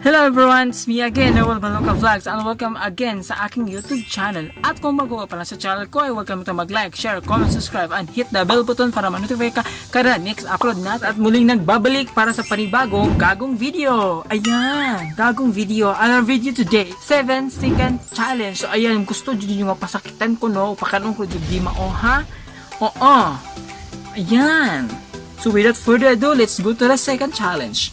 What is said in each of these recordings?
Hello everyone, it's me again, Noel Baluca Vlogs, and welcome again sa aking YouTube channel. At kung bago ka pala sa channel ko, ay welcome to mag-like, share, comment, subscribe, and hit the bell button para ma-notify ka kada next upload natin. At muling nagbabalik para sa panibagong gagong video. Ayan, gagong video. Our video today, 7-second challenge. So ayan, gusto dyan yung pasakitan ko, no? Pakanong ko dyan di mao, ha? Oo. Ayan. So without further ado, let's go to the second challenge.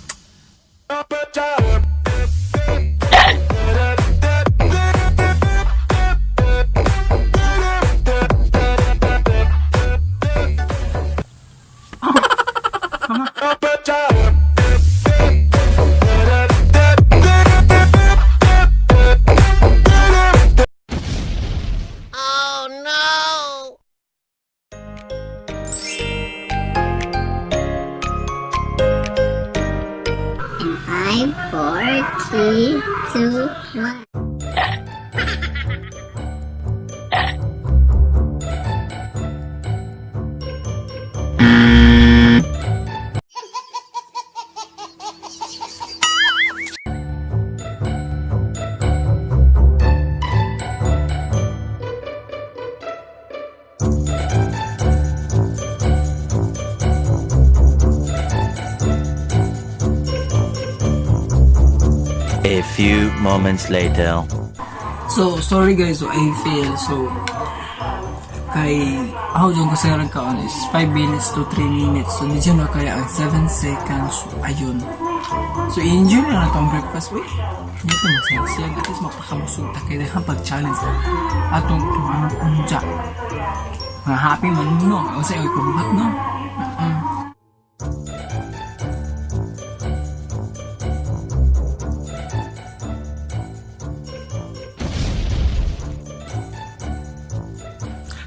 Oh no! In 5, 4, 3, 2, 1. A few moments later. So, sorry guys, so I fail. So, kay ako dyan ko sa kaon is 5 minutes to 3 minutes. So, medyo na kaya ang 7 seconds. So, ayun. So, i-enjoy na itong breakfast. Wait, hindi ko magsayang. At least mapakamusunta kayo dahil pag-challenge. Atong tumanong unja. Mga happy man no. Kasi ay kumbat no.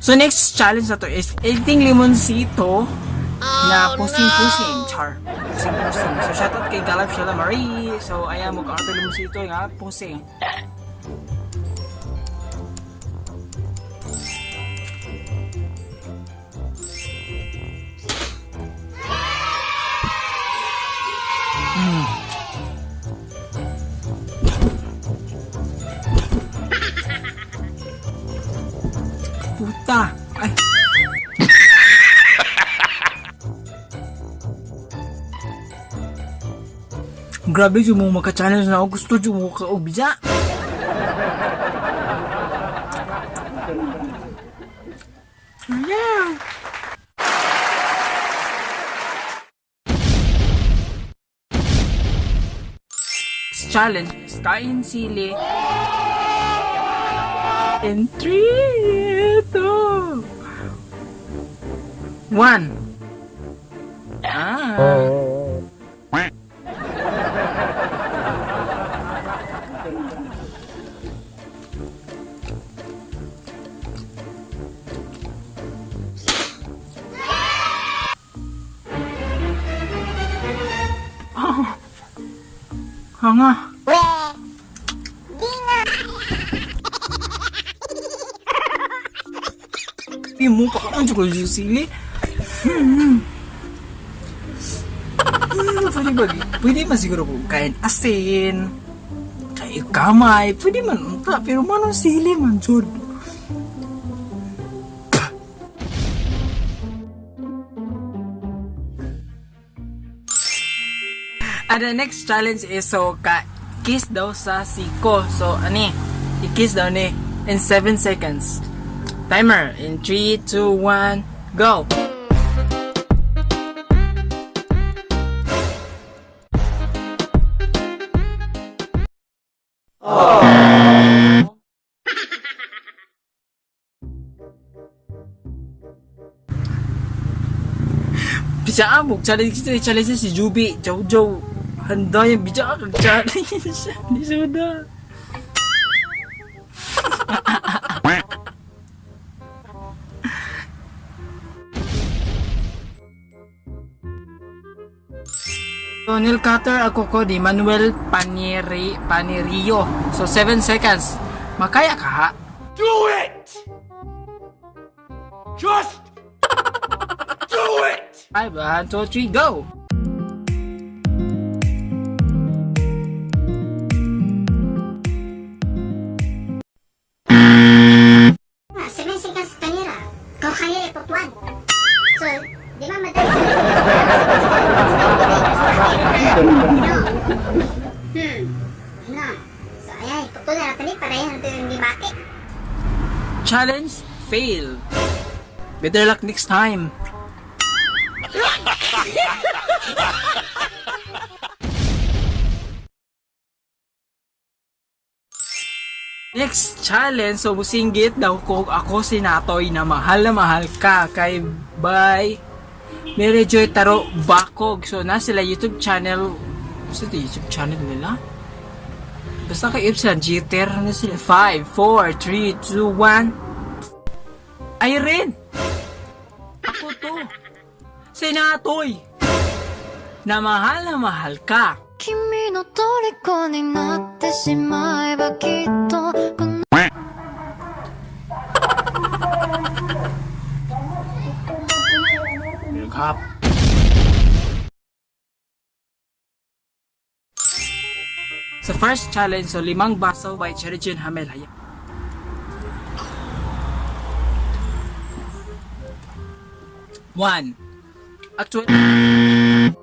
So next challenge na to is eating limoncito na pusing-pusing. Charrr. Pusing-pusing. So shoutout kay Galap Sheila Marie. So ayan mo ka ito limoncito nga pusing. Puta! Ay! Grabe yung mga maka-challenge na ako. Gusto yung mga ka-ubya. Yeah! This challenge is kain sili. In 3, 2, 1. Hanga. Mo pa ka ko yung sili. Pwede man siguro kung kain asin, kain kamay, pwede man unta, pero manong sili man, Jod. And the next challenge is so kiss daw sa siko. So ani, i-kiss daw ni in 7 seconds. Timer in 3, 2, 1, go! Bisa amok challenge si Juby, Jojo. Handa yung bisa kag challenge. Di sudah. So, nail cutter ako ko di Manuel Panirio. So, 7 seconds. Makaya ka ha? Do it! Just do it! 5, 1, 2, 3, go! Challenge fail. Better luck next time. Next challenge, so musinggit daw ko ako si Natoy na mahal ka kay by Mary Joy Taro Bakog. So na sila YouTube channel. Sa YouTube channel nila? Basta kay sila Jeter na sila. 5, 4, 3, 2, 1. Irene! Ako to. Si Natoy na mahal ka. 君の虜になってしまえばきっとこの Hap. Sa first challenge, so 5 baso by Cherry June Hamel. Hayag. One. Actually,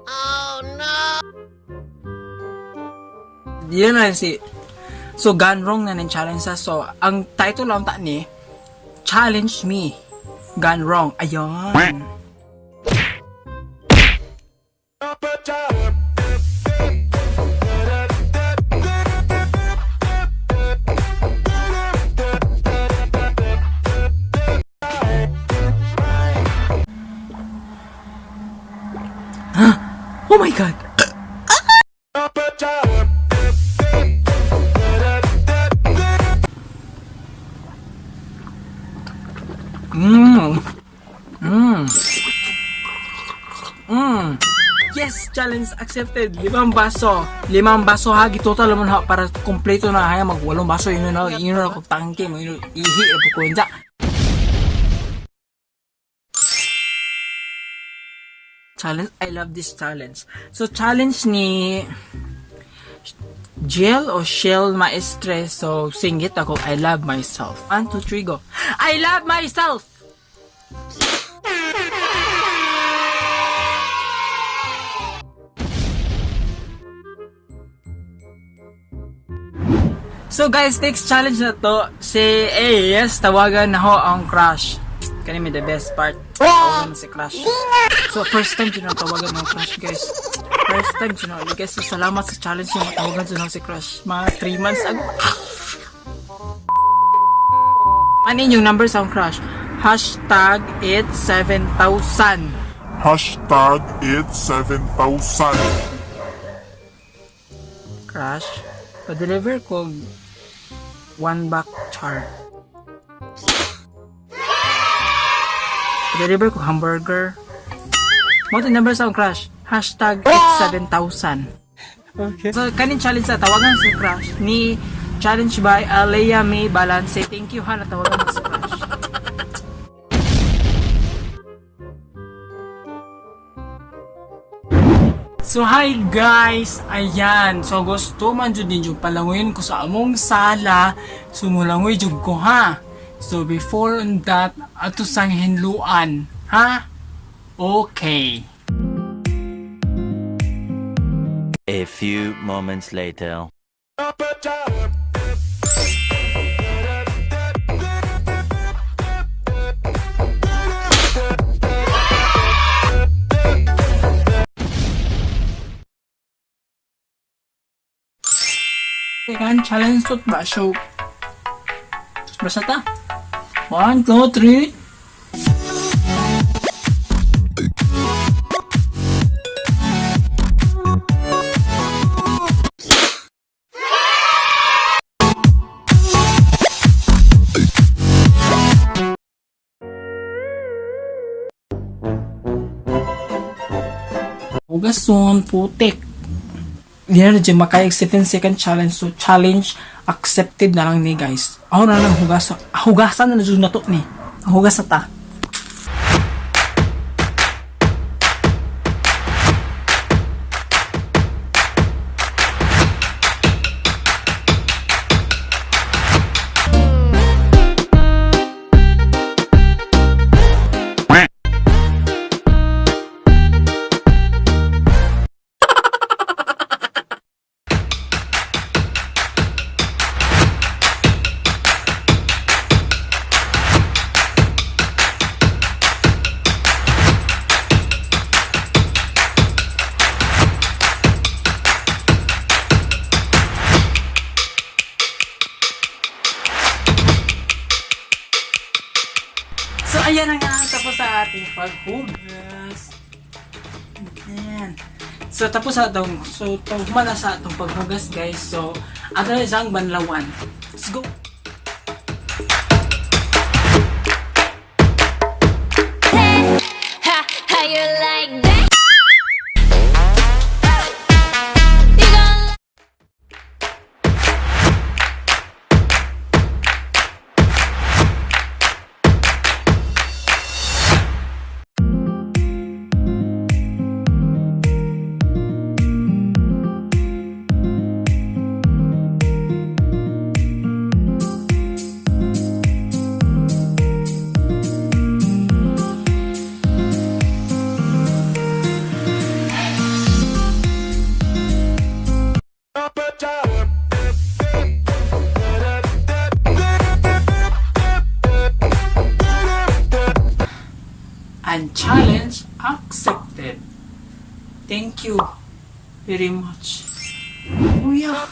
Oh no! yun na si. So, gone wrong na ng challenge sa. So, ang title lang ta ni, Challenge Me. Gone wrong. Ayun. Oh my God! Yes! Challenge accepted! 5 baso! 5 baso ha! Gitotal naman ha! Para kompleto na ha! Mag 8 baso! Yun na ako tangke mo! Yun ihi! Apo ko yun! Challenge. I love this challenge. So, challenge ni Jill o Shell Maestre. So, singit ako. I love myself. 1, 2, 3, go. I love myself! So guys, next challenge na to. Si AS, tawagan na ho ang crush. Kanimi the best part. Tawagan si crush. So first time tawagan ng crush guys. First time guys. So, salamat sa challenge yung tawagan si crush. Mga 3 months ago. Ano yung number sa crush? Hashtag it 7,000. Hashtag it 7,000. Crush. Pa-deliver ko 1 back Charrr. Pa-deliver ko hamburger. Mo to number sa crush. Hashtag it 7,000. Okay. So kanin challenge sa tawagan si crush ni challenge by Alea May Balance. Thank you ha na tawagan si crush. So hi guys, ayan. So gusto man jud ninyo palangoyin ko sa among sala. Sumulangoy jud ko ha. So before on that, ato sang hinluan, ha? Okay. A few moments later. Second challenge to ba show. Basta ta. 1, 2, 3. Hugason, putik. Hindi na dyan makayag 7 second challenge. So, challenge accepted na lang ni guys. Ako na lang hugasan. Hugasan na dyan na to ni. Hugas na ta. ayan na nga, tapos sa ating paghugas. Ayan. So, tapos sa itong, so, tugma na sa itong paghugas, guys. So, ato na isang banlawan. Let's go! How you like that? You gon' And challenge accepted. Thank you very much. Oh yeah.